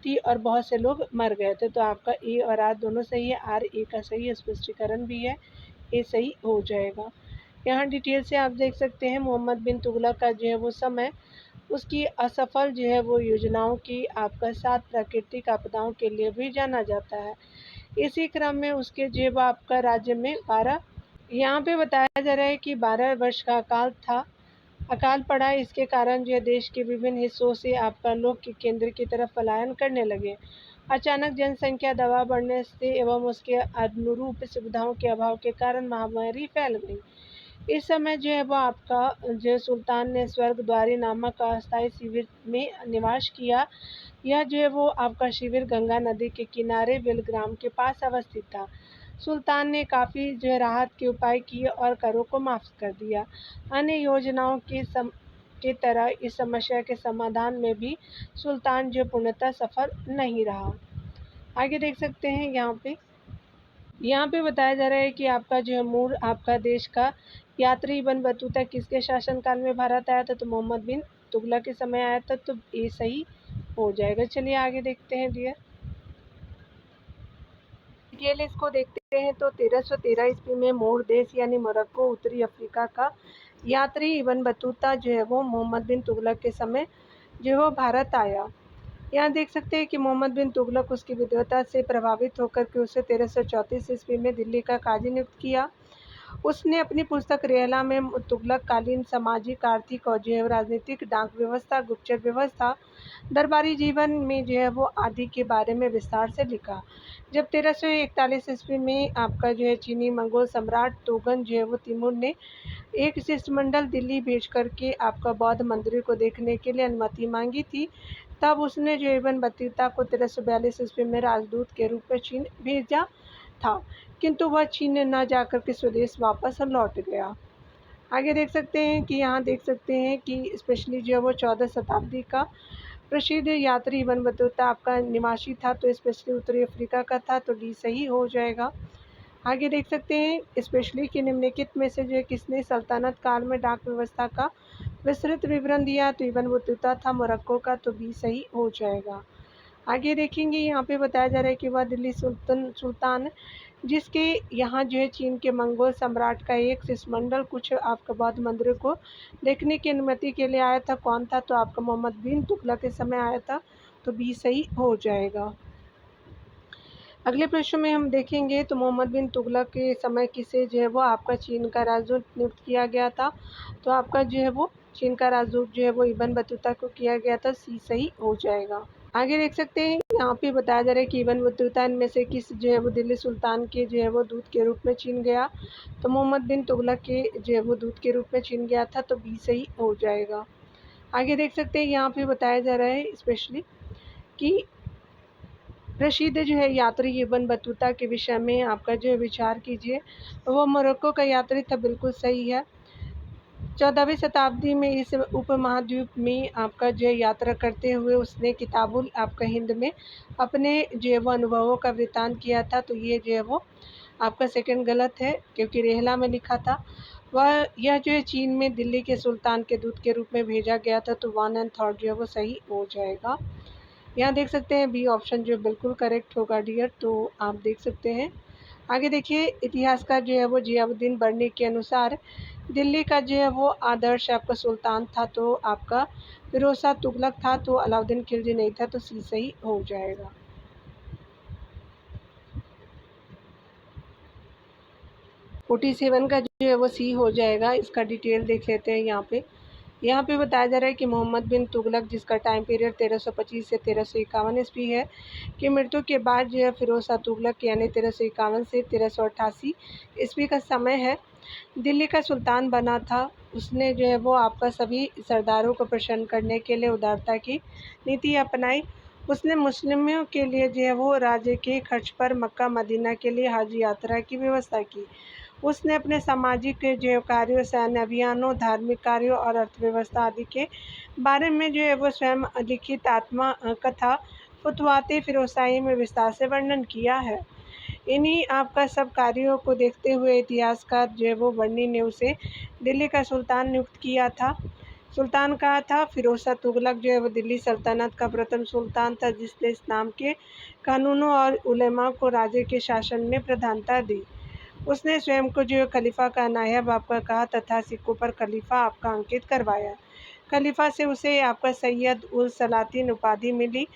थी और बहुत से लोग मर गए थे, तो आपका ए और आर दोनों सही है, आर ए का सही स्पष्टीकरण भी है, ए सही हो जाएगा। यहाँ डिटेल से आप देख सकते हैं मोहम्मद बिन तुगलक का जो है वो समय उसकी असफल जो है वो योजनाओं की आपका साथ प्राकृतिक आपदाओं के लिए भी जाना जाता है। इसी क्रम में उसके जो है वो आपका राज्य में 12 यहाँ पे बताया जा रहा है कि 12 वर्ष का अकाल पड़ा। इसके कारण जो है देश के विभिन्न हिस्सों से आपका लोग के केंद्र की तरफ पलायन करने लगे। अचानक जनसंख्या दबाव बढ़ने से एवं उसके अनुरूप सुविधाओं के अभाव के कारण महामारी फैल गई। इस समय जो है वो आपका जो सुल्तान ने स्वर्गद्वारी नामक अस्थायी शिविर में निवास किया। यह जो है वो आपका शिविर गंगा नदी के किनारे बेलग्राम के पास अवस्थित था। सुल्तान ने काफ़ी जो है राहत के उपाय किए और करों को माफ़ कर दिया। अन्य योजनाओं के तरह इस समस्या के समाधान में भी सुल्तान जो पूर्णतः सफल नहीं रहा। आगे देख सकते हैं यहाँ पे बताया जा रहा है कि आपका जो है मूल आपका देश का यात्री इब्न बतूता किसके शासनकाल में भारत आया था, तो मोहम्मद बिन तुगलक के समय आया था, तो ये सही हो जाएगा। चलिए आगे देखते हैं डियर, डिटेल इसको देखते हैं। तो 1313 ईस्वी में मोर देश यानी मोरक्को उत्तरी अफ्रीका का यात्री इब्न बतूता जो है वो मोहम्मद बिन तुगलक के समय जो है वो भारत आया। यहाँ देख सकते हैं कि मोहम्मद बिन तुगलक उसकी विद्वता से प्रभावित होकर के उसे 1334 ईस्वी में दिल्ली का काजी नियुक्त किया। उसने अपनी पुस्तक रेहला में तुगलक कालीन सामाजिक आर्थिक और जो है राजनीतिक डाक व्यवस्था गुप्तचर व्यवस्था दरबारी जीवन में जो है वो आदि के बारे में विस्तार से लिखा। जब 1341 ईस्वी में आपका जो है चीनी मंगोल सम्राट तोगन जो है वो तिमूर ने एक शिष्टमंडल दिल्ली भेज करके आपका बौद्ध मंदिर को देखने के लिए अनुमति मांगी थी, तब उसने जो इब्न बतूता को 1342 ईस्वी में राजदूत के रूप में चीन भेजा था, किंतु वह चीन न जाकर के स्वदेश वापस लौट गया। आगे देख सकते हैं कि यहाँ देख सकते हैं कि स्पेशली जो है वो 14 शताब्दी का प्रसिद्ध यात्री इब्न बतूता आपका निवासी था, तो स्पेशली उत्तरी अफ्रीका का था, तो डी सही हो जाएगा। आगे देख सकते हैं स्पेशली कि निम्नलिखित में से जो है किसने सल्तनत काल में डाक व्यवस्था का विस्तृत विवरण दिया, तो इब्न बतूता था मोरक्को का, तो बी सही हो जाएगा। आगे देखेंगे यहाँ पे बताया जा रहा है कि वह दिल्ली सुल्तान जिसके यहाँ जो है चीन के मंगोल सम्राट का एक शिष्टमंडल कुछ आपका बौद्ध मंदिरों को देखने की अनुमति के लिए आया था, कौन था, तो आपका मोहम्मद बिन तुगलक के समय आया था, तो बी सही हो जाएगा। अगले प्रश्न में हम देखेंगे तो मोहम्मद बिन तुगलक के समय किसे जो है वो आपका चीन का राजदूत नियुक्त किया गया था। तो आपका जो है वो चीन का राजदूत जो है वो इब्न बतूता को किया गया था। सी सही हो जाएगा। आगे देख सकते हैं यहाँ पे बताया जा रहा है कि इब्न बतूता इनमें से किस जो है वो दिल्ली सुल्तान के जो है वो दूत के रूप में चीन गया। तो मोहम्मद बिन तुगलक के जो है वो दूत के रूप में चीन गया था। तो बी सही हो जाएगा। आगे देख सकते हैं यहाँ पे बताया जा रहा है स्पेशली कि रशीद जो है यात्री इब्न बतूता के विषय में आपका जो है विचार कीजिए। वो मोरक्को का यात्री था। बिल्कुल सही है। 14वीं शताब्दी में इस उपमहाद्वीप में आपका जो है यात्रा करते हुए उसने किताबुल आपका हिंद में अपने जो है वो अनुभवों का वृतांत किया था। तो ये जो है वो आपका सेकंड गलत है क्योंकि रेहला में लिखा था। वह यह जो है चीन में दिल्ली के सुल्तान के दूत के रूप में भेजा गया था। तो 1 एंड 3 जो है वो सही हो जाएगा। यहाँ देख सकते हैं बी ऑप्शन जो बिल्कुल करेक्ट होगा डियर। तो आप देख सकते हैं। आगे देखिए इतिहासकार जो है वो जियाउद्दीन बर्नी के अनुसार दिल्ली का जो है वो आदर्श आपका सुल्तान था। तो आपका फिरोज शाह तुगलक था। तो अलाउद्दीन खिलजी नहीं था। तो सी सही हो जाएगा। 47 का जो है वो सी हो जाएगा। इसका डिटेल देख लेते हैं। यहाँ पे बताया जा रहा है कि मोहम्मद बिन तुगलक जिसका टाइम पीरियड 1325 से 1351 ईस्वी है कि मृत्यु के बाद जो है फिरोज शाह तुगलक यानी 1351 से 1388 ईस्वी का समय है दिल्ली का सुल्तान बना था। उसने जो है वो आपका सभी सरदारों को प्रसन्न करने के लिए उदारता की नीति अपनाई। उसने मुस्लिमों के लिए जो है वो राज्य के खर्च पर मक्का मदीना के लिए हज यात्रा की व्यवस्था की। उसने अपने सामाजिक जो कार्यों, सैन्य अभियानों, धार्मिक कार्यों और अर्थव्यवस्था आदि के बारे में जो है वो स्वयं लिखित आत्मा कथा फुतवाते फिरोजशाही में विस्तार से वर्णन किया है। इन्हीं आपका सब कार्यों को देखते हुए इतिहासकार जो है वो बर्नी ने उसे दिल्ली का सुल्तान नियुक्त किया था। सुल्तान कहा था फिरोज शाह तुगलक जो है वो दिल्ली सल्तनत का प्रथम सुल्तान था जिसने इस्लाम के कानूनों और उलेमा को राज्य के शासन में प्रधानता दी। उसने स्वयं को जो खलीफा का नायब आपका कहा तथा सिक्कों पर खलीफा आपका अंकित करवाया। खलीफा से उसे आपका सैयद उल सलातीन उपाधि मिली।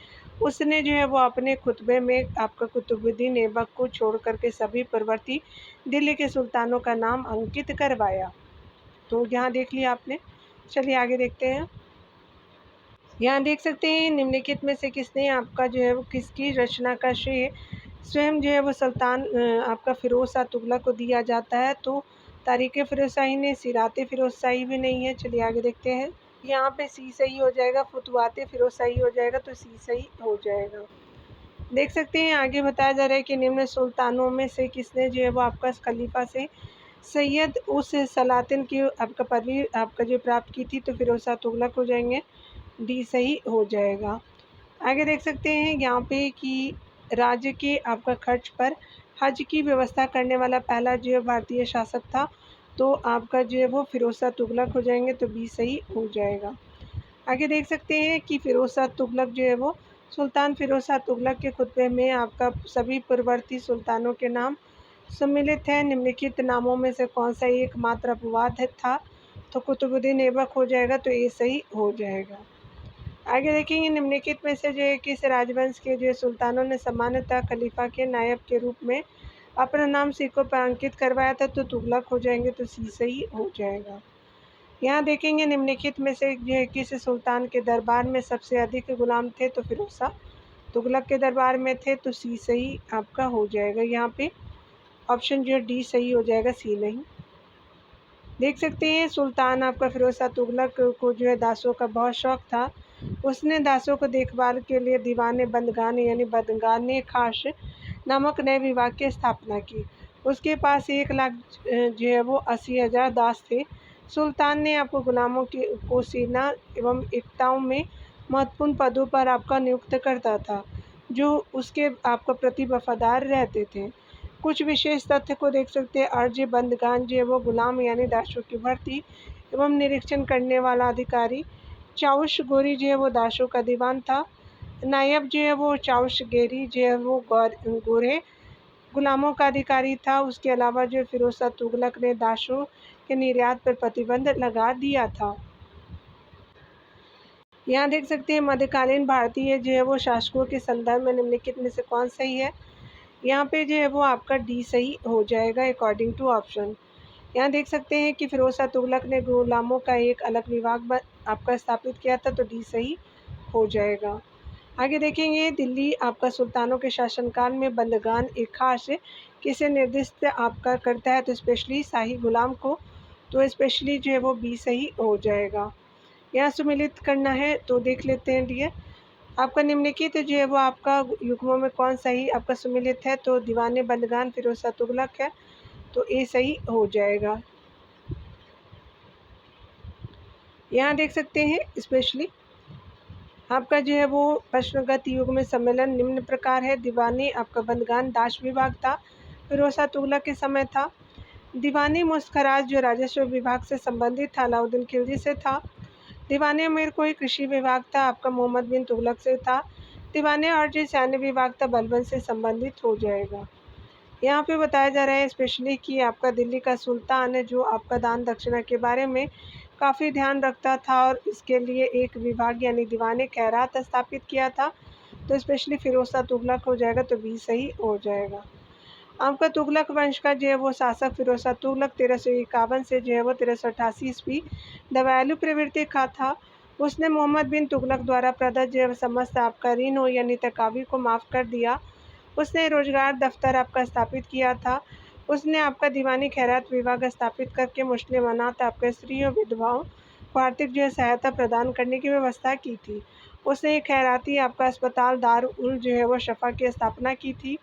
उसने जो है वो अपने खुतबे में आपका कुतुबुद्दीन ऐबक को छोड़ करके सभी पूर्ववर्ती दिल्ली के सुल्तानों का नाम अंकित करवाया। तो यहाँ देख लिया आपने। चलिए आगे देखते हैं। यहाँ देख सकते हैं निम्नलिखित में से किसने आपका जो है वो किसकी रचना का श्रेय स्वयं जो है वो सुल्तान आपका फिरोज शाह तुगलक को दिया जाता है। तो तारीख़ फिरोजशाही ने सिराते फिरोजशाही भी नहीं है। चलिए आगे देखते हैं। यहाँ पे सी सही हो जाएगा। फुतवाते फिरोजशाही हो जाएगा। तो सी सही हो जाएगा। देख सकते हैं आगे बताया जा रहा है कि निम्न सुल्तानों में से किसने जो है वो आपका खलीफा से सैयद उस सलातिन की आपका पदवी आपका जो प्राप्त की थी। तो फिरोज शाह तुगलक हो जाएंगे। डी सही हो जाएगा। आगे देख सकते हैं यहाँ पे कि राज्य के आपका खर्च पर हज की व्यवस्था करने वाला पहला जो है भारतीय शासक था। तो आपका जो है वो फिरोज शाह तुगलक हो जाएंगे। तो बी सही हो जाएगा। आगे देख सकते हैं कि फिरोज शाह तुगलक जो है वो सुल्तान फिरोज शाह तुगलक के खुतबे में आपका सभी पूर्ववर्ती सुल्तानों के नाम सम्मिलित हैं। निम्नलिखित नामों में से कौन सा एकमात्र अपवाद था। तो कुतुबुद्दीन ऐबक हो जाएगा। तो ये सही हो जाएगा। आगे देखेंगे निम्नलिखित में से जो है किस राजवंश के जो सुल्तानों ने सामान्यतः खलीफा के नायब के रूप में अपना नाम सिक्कों पर अंकित करवाया था। तो तुगलक हो जाएंगे। तो सी सही हो जाएगा। यहाँ देखेंगे निम्नलिखित में से जो है किस सुल्तान के दरबार में सबसे अधिक गुलाम थे। तो फिरोज शाह तुगलक के दरबार में थे। तो सी सही आपका हो जाएगा। यहाँ पे ऑप्शन जो है डी सही हो जाएगा। सी नहीं। देख सकते हैं सुल्तान आपका फिरोज शाह तुगलक को जो है दासों का बहुत शौक था। उसने दासों को देखभाल के लिए दीवाने बंदगान यानी बंदगाने खास नामक नए विभाग की स्थापना की। उसके पास 1 लाख जो है वो 80,000 दास थे। सुल्तान ने आपको गुलामों को सेना एवं एकताओं में महत्वपूर्ण पदों पर आपका नियुक्त करता था जो उसके आपका प्रति वफादार रहते थे। कुछ विशेष तथ्य को देख सकते हैं। अर्ज बंदगान जो है वो गुलाम यानी दासों की भर्ती एवं निरीक्षण करने वाला अधिकारी। चाउश गोरी जो है वो दासों का दीवान था। नायब जो है वो चाउश गेरी जो है वो गोरे गुलामों का अधिकारी था। उसके अलावा जो फिरोज शाह तुगलक ने दासों के निर्यात पर प्रतिबंध लगा दिया था। यहाँ देख सकते हैं मध्यकालीन भारतीय जो है वो शासकों के संदर्भ में निम्नलिखित में से कौन सही है। यहाँ पे जो है वो आपका डी सही हो जाएगा अकॉर्डिंग टू ऑप्शन। यहाँ देख सकते हैं कि फिरोज शाह तुगलक ने गुलामों का एक अलग विभाग आपका स्थापित किया था, तो डी सही हो जाएगा। आगे देखेंगे, दिल्ली आपका सुल्तानों के शासनकाल में बंदगान एक खास किसे निर्दिष्ट आपका करता है, तो स्पेशली शाही गुलाम को, तो स्पेशली जो है वो बी सही हो जाएगा। यहाँ सुमिलित करना है तो देख लेते हैं डियर। आपका निम्नलिखित जो है वो आपका युग्मों में कौन सही आपका सुमिलित है, तो दीवाने बंदगान फिरोज शाह तुगलक है, तो ए सही हो जाएगा। यहाँ देख सकते हैं स्पेशली आपका जो है वो प्रश्नगत युग में सम्मेलन निम्न प्रकार है। दीवानी आपका बंदगान दाश विभाग था, फिरोज शाह तुगलक के समय था। दीवानी मुस्खराज जो राजस्व विभाग से संबंधित था, अलाउद्दीन खिलजी से था। दीवाने अमीर कोई कृषि विभाग था, आपका मोहम्मद बिन तुगलक से था। दीवाने और जो सैन्य विभाग था, बलबन से संबंधित हो जाएगा। यहाँ पे बताया जा रहा है स्पेशली कि आपका दिल्ली का सुल्तान है जो आपका दान दक्षिणा के बारे में काफ़ी ध्यान रखता था और इसके लिए एक विभाग यानी दीवाने खैरात स्थापित किया था, तो स्पेशली फिरोज शाह तुगलक हो जाएगा, तो बी सही हो जाएगा। आपका तुगलक वंश का जो है वो शासक फिरोज शाह तुगलक 1351 से जो है वो 1388 ईस्वी दयालु प्रवृत्ति का था। उसने मोहम्मद बिन तुगलक द्वारा प्रदत्त जो है समस्त आपका ऋण हो यानी तकावी को माफ़ कर दिया। उसने रोजगार दफ्तर आपका स्थापित किया था। उसने आपका दीवानी खैरात विभाग स्थापित करके मुस्लिम अनाथ आपके स्त्रियों विधवाओं को आर्थिक जो है सहायता प्रदान करने की व्यवस्था की थी। उसने एक खैराती आपका अस्पताल दार उल जो है वो शफा की स्थापना की थी।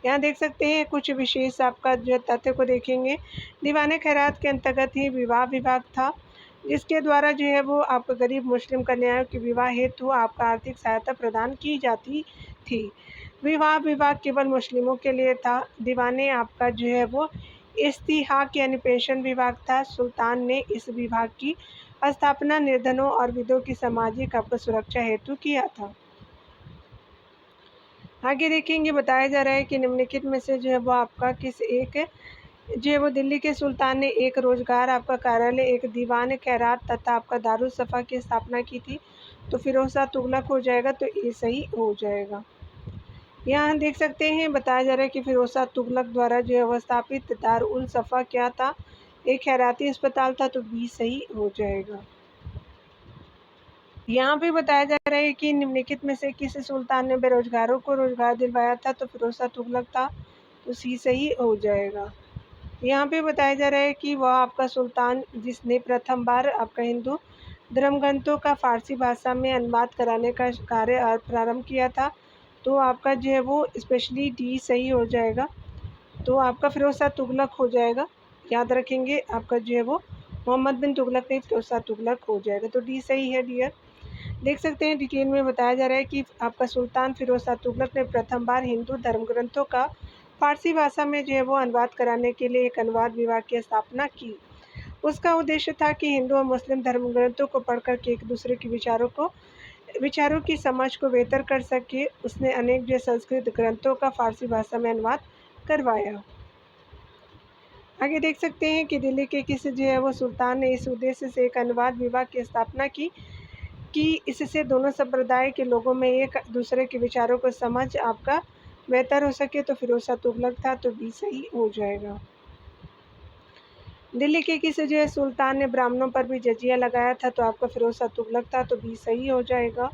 यहाँ देख सकते हैं कुछ विशेष आपका जो तथ्य को देखेंगे। दीवाने खैरात के अंतर्गत ही विवाह विभाग था, जिसके द्वारा जो है वो आपको गरीब मुस्लिम कन्याओं के विवाह हेतु आपका आर्थिक सहायता प्रदान की जाती थी। विवाह विभाग केवल मुस्लिमों के लिए था। दीवाने आपका जो है वो इस्तिहाक यानी पेंशन विभाग था। सुल्तान ने इस विभाग की स्थापना निर्धनों और विधवों की सामाजिक आपको सुरक्षा हेतु किया था। आगे देखेंगे, बताया जा रहा है कि निम्नलिखित में से जो है वो आपका किस एक जो है वो दिल्ली के सुल्तान ने एक रोजगार आपका कार्यालय, एक दीवान खैरात तथा आपका दारुल सफ़ा की स्थापना की थी, तो फिरोज शाह तुगलक हो जाएगा, तो ये सही हो जाएगा। यहाँ देख सकते हैं बताया जा रहा है कि फिरोज शाह तुगलक द्वारा जो है वह स्थापित दार उल सफ़ा क्या था, एक खैराती अस्पताल था, तो बी सही हो जाएगा। यहाँ पे बताया जा रहा है कि निम्नलिखित में से किस सुल्तान ने बेरोजगारों को रोजगार दिलवाया था, तो फिरोज शाह तुगलक था, तो सी सही हो जाएगा। यहाँ पे बताया जा रहा है कि वह आपका सुल्तान जिसने प्रथम बार आपका हिंदू धर्म ग्रंथों का फारसी भाषा में अनुवाद कराने का कार्य प्रारंभ किया था, तो आपका जो है वो स्पेशली डी सही हो जाएगा, तो आपका फिरोज शाह तुगलक हो जाएगा। याद रखेंगे आपका जो है वो मोहम्मद बिन तुगलक नहीं, फिरोज शाह तुगलक हो जाएगा, तो डी सही है डियर। देख सकते हैं डिटेल में बताया जा रहा है कि आपका सुल्तान फिरोज शाह तुगलक ने प्रथम बार हिंदू धर्म ग्रंथों का फारसी भाषा में जो है वो अनुवाद कराने के लिए एक अनुवाद विभाग की स्थापना की। उसका उद्देश्य था कि हिंदू और मुस्लिम धर्म ग्रंथों को पढ़कर के एक दूसरे के विचारों की समझ को बेहतर कर सके। उसने अनेक जो संस्कृत ग्रंथों का फारसी भाषा में अनुवाद करवाया। आगे देख सकते हैं कि दिल्ली के किस जो है वो सुल्तान ने इस उद्देश्य से एक अनुवाद विभाग की स्थापना की कि इससे दोनों संप्रदाय के लोगों में एक दूसरे के विचारों को समझ आपका बेहतर हो सके, तो फिरोज शाह तुगलक था, तो बी सही हो जाएगा। दिल्ली के किस जो है सुल्तान ने ब्राह्मणों पर भी जजिया लगाया था, तो आपका फिरोज शाह तुगलक था, तो बी सही हो जाएगा।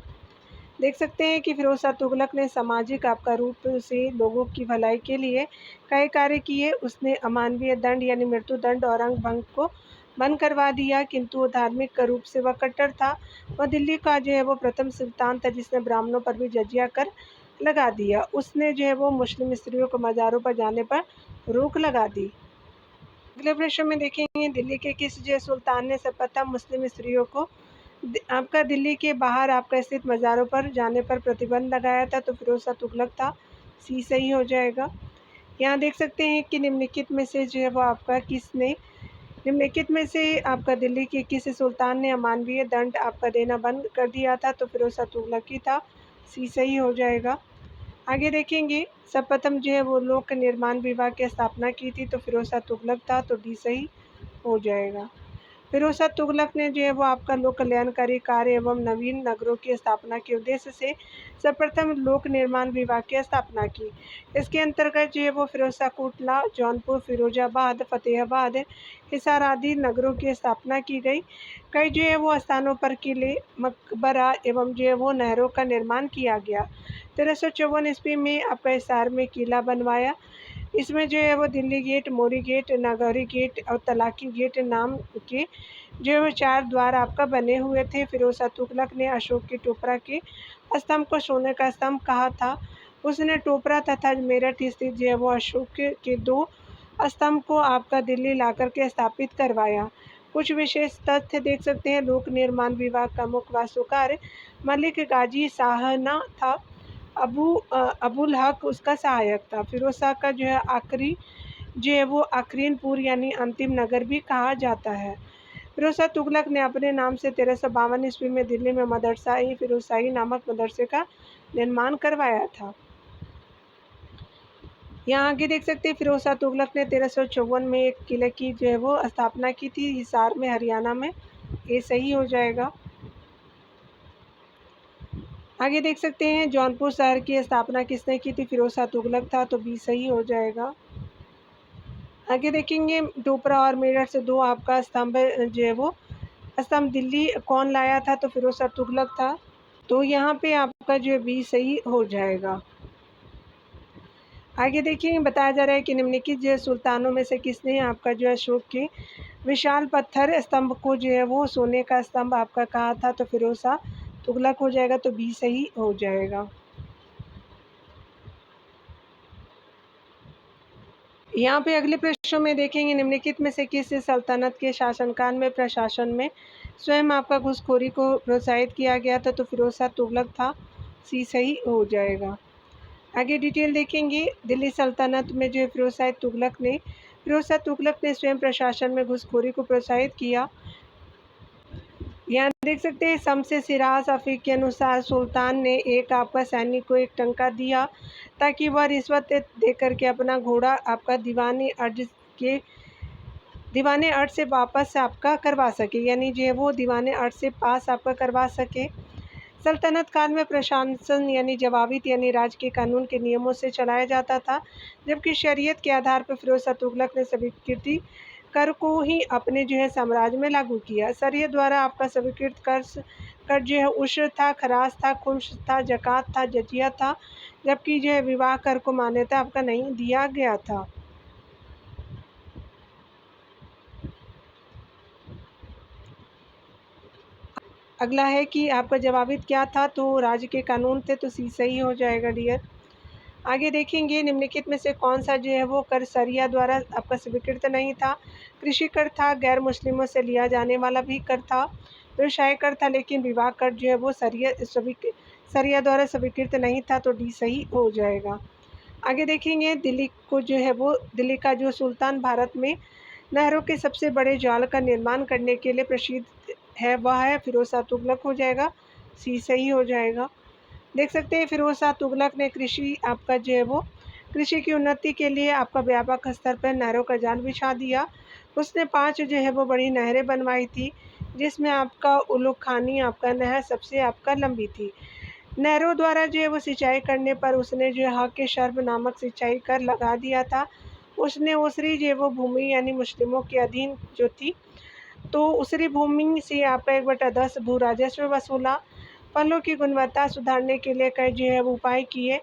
देख सकते हैं कि फिरोज शाह तुगलक ने सामाजिक आपका रूप से लोगों की भलाई के लिए कई कार्य किए। उसने अमानवीय दंड यानी मृत्यु दंड और अंग भंग को बंद करवा दिया, किंतु धार्मिक रूप से वह कट्टर था। वह दिल्ली का जो है वो प्रथम सुल्तान था जिसने ब्राह्मणों पर भी जजिया कर लगा दिया। उसने जो है वो मुस्लिम स्त्रियों को मज़ारों पर जाने पर रोक लगा दी। अगले प्रश्न में देखेंगे, दिल्ली के किस जो सुल्तान ने सर्वप्रथम मुस्लिम स्त्रियों को आपका दिल्ली के बाहर आपका स्थित मज़ारों पर जाने पर प्रतिबंध लगाया था, तो फिरोज शाह तुगलक था, सी सही हो जाएगा। यहाँ देख सकते हैं कि निम्नलिखित में से जो है वो आपका किसने निम्नलिखित में से आपका दिल्ली के किस सुल्तान ने अमानवीय दंड आपका देना बंद कर दिया था, तो फिरोज शाह तुगलक ही था, सी सही हो जाएगा। आगे देखेंगे, सर्वप्रथम जो है वो लोक निर्माण विभाग की स्थापना की थी, तो फिरोज शाह तुगलक था, तो डी सही हो जाएगा। फिरोज शाह तुगलक ने जो है वो आपका लोक कल्याणकारी कार्य एवं नवीन नगरों की स्थापना के उद्देश्य से सर्वप्रथम लोक निर्माण विभाग की स्थापना की। इसके अंतर्गत जो है वो फिरोज शाह कोटला, जौनपुर, फिरोजाबाद, फतेहाबाद, हिसार आदि नगरों की स्थापना की गई। कई जो है वो स्थानों पर किले, मकबरा एवं जो है वो नहरों का निर्माण किया गया। 1354 ईस्वी में आपका हिसार में किला बनवाया। इसमें जो है वो दिल्ली गेट, मोरी गेट, नागौरी गेट और तलाकी गेट नाम के जो है वो 4 द्वार आपका बने हुए थे। फिरोज शाह तुगलक ने अशोक की टोपरा के स्तंभ को सोने का स्तंभ कहा था। उसने टोपरा तथा मेरठ स्थित जो है वो अशोक के 2 स्तंभ को आपका दिल्ली लाकर के स्थापित करवाया। कुछ विशेष तथ्य देख सकते हैं। लोक निर्माण विभाग का मुख्य वास्तुकार मलिक गाजी शाहना था। अबुल हक उसका सहायक था। फिरोज शाह का जो है आखिरी जो है वो आखरीनपुर यानी अंतिम नगर भी कहा जाता है। फिरोज शाह तुगलक ने अपने नाम से 1352 ईस्वी में दिल्ली में मदरसा-ए फिरोजशाही नामक मदरसे का निर्माण करवाया था। यहाँ आगे देख सकते हैं फिरोज शाह तुगलक ने 1354 में एक किले की जो है वो स्थापना की थी हिसार में, हरियाणा में। ये सही हो जाएगा। आगे देख सकते हैं जौनपुर शहर की स्थापना किसने की थी? फिरोज शाह तुगलक था, तो बी सही हो जाएगा। आगे देखेंगे टोपरा और मेरठ से 2 आपका स्तंभ जो है वो स्तंभ दिल्ली कौन लाया था? तो फिरोज शाह तुगलक था। तो यहाँ पे आपका जो है बी सही हो जाएगा। आगे देखिए बताया जा रहा है कि निम्नलिखित जो सुल्तानों में से किसने आपका जो है अशोक के विशाल पत्थर स्तंभ को जो है वो सोने का स्तंभ आपका कहा था? तो फिरोज शाह तुगलक हो जाएगा, तो बी सही हो जाएगा। यहाँ पे अगले प्रश्नों में देखेंगे निम्नलिखित में से किस सल्तनत के शासनकाल में प्रशासन में स्वयं आपका घूसखोरी को प्रोत्साहित किया गया था? तो फिरोज शाह तुगलक था, सी सही हो जाएगा। आगे डिटेल देखेंगे दिल्ली सल्तनत में जो फिरोज शाह तुगलक ने स्वयं प्रशासन में घूसखोरी को प्रोत्साहित किया। यहाँ देख सकते हैं शम्स-ए शिराज अफीक के अनुसार सुल्तान ने एक आपका सैनिक को एक टंका दिया ताकि वह रिश्वत दे करके अपना घोड़ा आपका दीवाने अर्ज से वापस आपका करवा सके, यानी जो है वो दीवाने अर्ज से पास आपका करवा सके। सल्तनत काल में प्रशासन यानी जवाबित यानी राज के कानून के नियमों से चलाया जाता था, जबकि शरीयत के आधार पर फिरोज शाह तुगलक ने स्वीकृति कर को ही अपने जो है साम्राज्य में लागू किया। शरीयत द्वारा आपका स्वीकृत कर जो है उश्र था, खराज था, खुम्स था, ज़कात था, जजिया था, जबकि जो है विवाह कर को मान्यता आपका नहीं दिया गया था। अगला है कि आपका जवाबित क्या था? तो राज्य के कानून थे, तो सी सही हो जाएगा डियर। आगे देखेंगे निम्नलिखित में से कौन सा जो है वो कर शरिया द्वारा आपका स्वीकृत नहीं था? कृषि कर था, गैर मुस्लिमों से लिया जाने वाला भी कर था, व्यवसाय कर था, लेकिन विवाह कर जो है वो शरिया द्वारा स्वीकृत नहीं था, तो डी सही हो जाएगा। आगे देखेंगे दिल्ली का जो सुल्तान भारत में नहरों के सबसे बड़े जाल का निर्माण करने के लिए प्रसिद्ध है, वह है फिरोज शाह तुगलक हो जाएगा, सी सही हो जाएगा। देख सकते हैं फिरोज शाह तुगलक ने कृषि की उन्नति के लिए आपका व्यापक स्तर पर नहरों का जाल बिछा दिया। उसने 5 जो है वो बड़ी नहरें बनवाई थी, जिसमें आपका उलुग खानी आपका नहर सबसे आपका लंबी थी। नहरों द्वारा जो है वो सिंचाई करने पर उसने जो है हक शर्ब नामक सिंचाई कर लगा दिया था। उसने उसरी जो वो भूमि यानी मुस्लिमों के अधीन जो थी, तो उसरी भूमि से आपका 1/10 भू राजस्व वसूला। फलों की गुणवत्ता सुधारने के लिए कई जो है वो उपाय किए।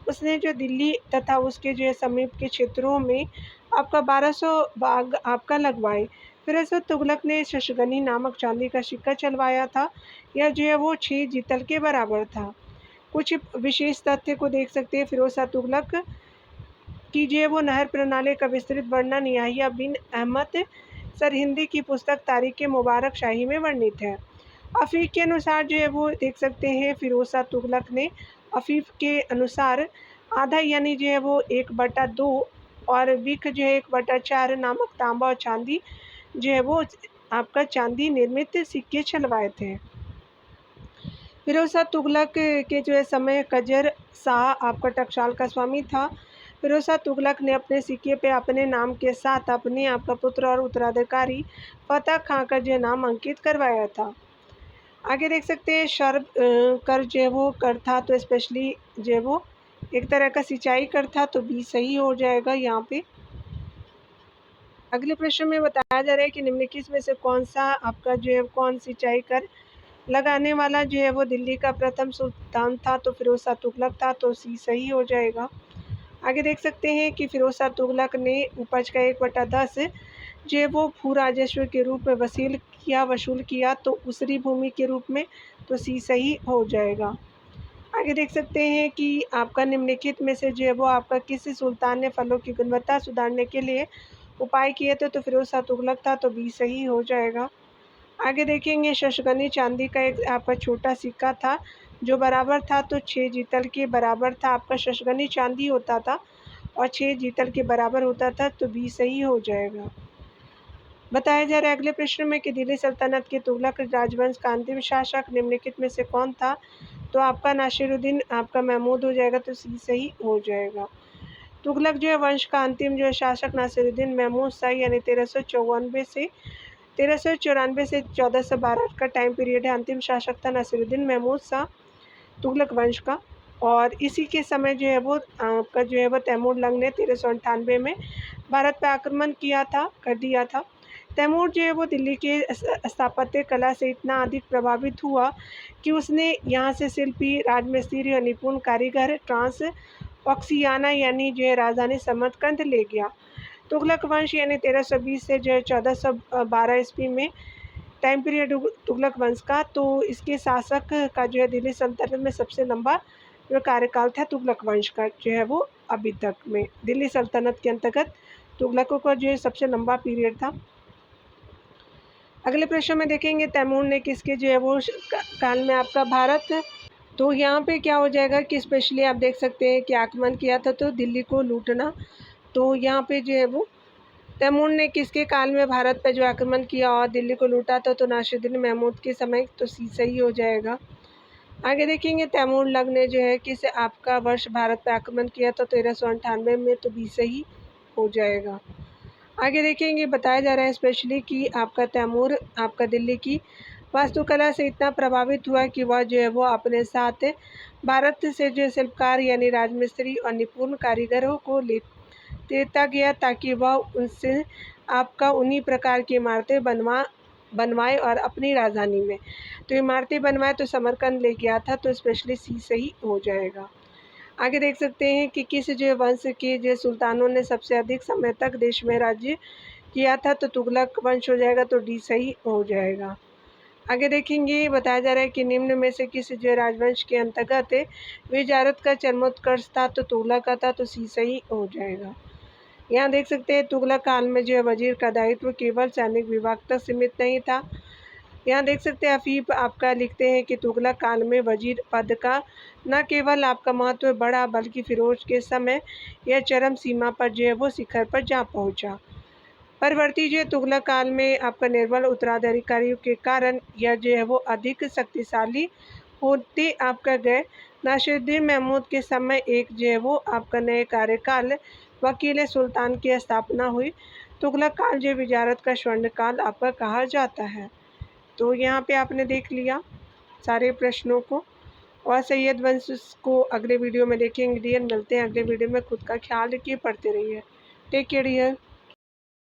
उसने जो दिल्ली तथा उसके जो है समीप के क्षेत्रों में आपका 1200 बाग आपका लगवाए। फिरोज शाह तुगलक ने शशगनी नामक चांदी का सिक्का चलवाया था। यह जो है वो 6 जीतल के बराबर था। कुछ विशेष तथ्य को देख सकते हैं। फिरोज शाह तुगलक की जो है वो नहर प्रणाली का विस्तृत वर्णन याहिया बिन अहमद सरहिंदी की पुस्तक तारीख मुबारक शाही में वर्णित है। अफीफ के अनुसार जो है वो देख सकते हैं फिरोज शाह तुगलक ने अफीफ के अनुसार आधा यानी जो है वो 1/2 और बिख जो है 1/4 नामक तांबा और चांदी जो है वो आपका चांदी निर्मित सिक्के चलवाए थे। फिरोज शाह तुगलक के जो है समय कजर शाह आपका टकसाल का स्वामी था। फिरोज शाह तुगलक ने अपने सिक्के पे अपने नाम के साथ अपने आपका पुत्र और उत्तराधिकारी फतह खां का जो नाम अंकित करवाया था। आगे देख सकते हैं शर्ब कर जो वो कर था, तो स्पेशली जो वो एक तरह का सिंचाई कर था, तो बी सही हो जाएगा यहाँ पे। अगले प्रश्न में बताया जा रहा है कि निम्नलिखित में से कौन सा आपका जो है कौन सिंचाई कर लगाने वाला जो है वो दिल्ली का प्रथम सुल्तान था, तो फिरोज शाह तुगलक था, तो सी सही हो जाएगा। आगे देख सकते हैं कि फिरोज शाह तुगलक ने उपज का 1/10 जो है वो भू राजस्व के रूप में वसूल किया, तो उसरी भूमि के रूप में, तो सी सही हो जाएगा। आगे देख सकते हैं कि आपका निम्नलिखित में से जो है वो आपका किसी सुल्तान ने फलों की गुणवत्ता सुधारने के लिए उपाय किए थे, तो फिरोज शाह तुगलक था, तो बी सही हो जाएगा। आगे देखेंगे शशगनी चांदी का एक आपका छोटा सिक्का था जो बराबर था, तो 6 जीतल के बराबर था। आपका शशगनी चांदी होता था और 6 जीतल के बराबर होता था, तो बी सही हो जाएगा। बताया जा रहा है अगले प्रश्न में कि दिल्ली सल्तनत के तुगलक राजवंश का अंतिम शासक निम्नलिखित में से कौन था, तो आपका नासिरुद्दीन आपका महमूद हो जाएगा, तो सी सही हो जाएगा। तुगलक जो है वंश का अंतिम जो है शासक नासिरुद्दीन महमूद शाह यानी 1394 से 1412 का टाइम पीरियड है। अंतिम शासक था नासिरुद्दीन महमूद शाह तुगलक वंश का, और इसी के समय जो है वो आपका जो है वो तैमूर लंग ने 1398 में भारत पर आक्रमण कर दिया था। तैमूर जो है वो दिल्ली के स्थापत्य कला से इतना अधिक प्रभावित हुआ कि उसने यहाँ से शिल्पी, राजमिस्त्री और निपुण कारीगर ट्रांस ऑक्सियाना यानी जो है राजधानी समरकंद ले गया। तुगलक वंश यानी 1320 से जो है 1412 ईस्वी में टाइम पीरियड तुगलक वंश का, तो इसके शासक का जो है दिल्ली सल्तनत में सबसे लंबा जो कार्यकाल था तुगलक वंश का जो है वो अभी तक में दिल्ली सल्तनत के अंतर्गत तुगलकों का जो है सबसे लंबा पीरियड था। अगले प्रश्न में देखेंगे तैमूर ने किसके जो है वो काल में आपका भारत, तो यहाँ पे क्या हो जाएगा कि स्पेशली आप देख सकते हैं कि आक्रमण किया था, तो दिल्ली को लूटना, तो यहाँ पे जो है वो तैमूर ने किसके काल में भारत पर जो आक्रमण किया और दिल्ली को लूटा था, तो नासिरुद्दीन महमूद के समय, तो सी सही हो जाएगा। आगे देखेंगे तैमूर लंग ने जो है किस आपका वर्ष भारत पर आक्रमण किया था, 1398 में, तो बी सही हो जाएगा। आगे देखेंगे बताया जा रहा है स्पेशली कि आपका तैमूर आपका दिल्ली की वास्तुकला से इतना प्रभावित हुआ कि वह जो है वो अपने साथ भारत से जो शिल्पकार यानी राजमिस्त्री और निपुण कारीगरों को लेता गया, ताकि वह उनसे आपका उन्हीं प्रकार की इमारतें बनवाए और अपनी राजधानी में तो इमारतें बनवाए, तो समरकंद ले गया था, तो स्पेशली सी सही हो जाएगा। आगे देख सकते हैं कि किस जो वंश के जो सुल्तानों ने सबसे अधिक समय तक देश में राज्य किया था, तो तुगलक वंश हो जाएगा, तो डी सही हो जाएगा। आगे देखेंगे बताया जा रहा है कि निम्न में से किस जो राजवंश के अंतर्गत विजारत का चरमोत्कर्ष था, तो तुगलक का था, तो सी सही हो जाएगा। यहाँ देख सकते हैं तुगलक काल में जो है वजीर का दायित्व केवल सैनिक विभाग तक सीमित नहीं था। यहाँ देख सकते हैं हफीफ आपका लिखते हैं कि तुगलक काल में वजीर पद का न केवल आपका महत्व बढ़ा, बल्कि फिरोज के समय यह चरम सीमा पर जो है वो शिखर पर जा पहुँचा। परवर्ती जो तुगलक काल में आपका निर्बल उत्तराधिकारियों के कारण यह जो है वो अधिक शक्तिशाली होते आपका गए। नासिरुद्दीन महमूद के समय एक जो है वो आपका नए कार्यकाल वकील सुल्तान की स्थापना हुई। तुगलक काल जो विजारत का स्वर्ण काल आपका कहा जाता है। तो यहाँ पे आपने देख लिया सारे प्रश्नों को, और सैयद वंश को अगले वीडियो में देखेंगे। डियर मिलते हैं अगले वीडियो में। खुद का ख्याल रखिए, पढ़ते रहिए। Take care dear.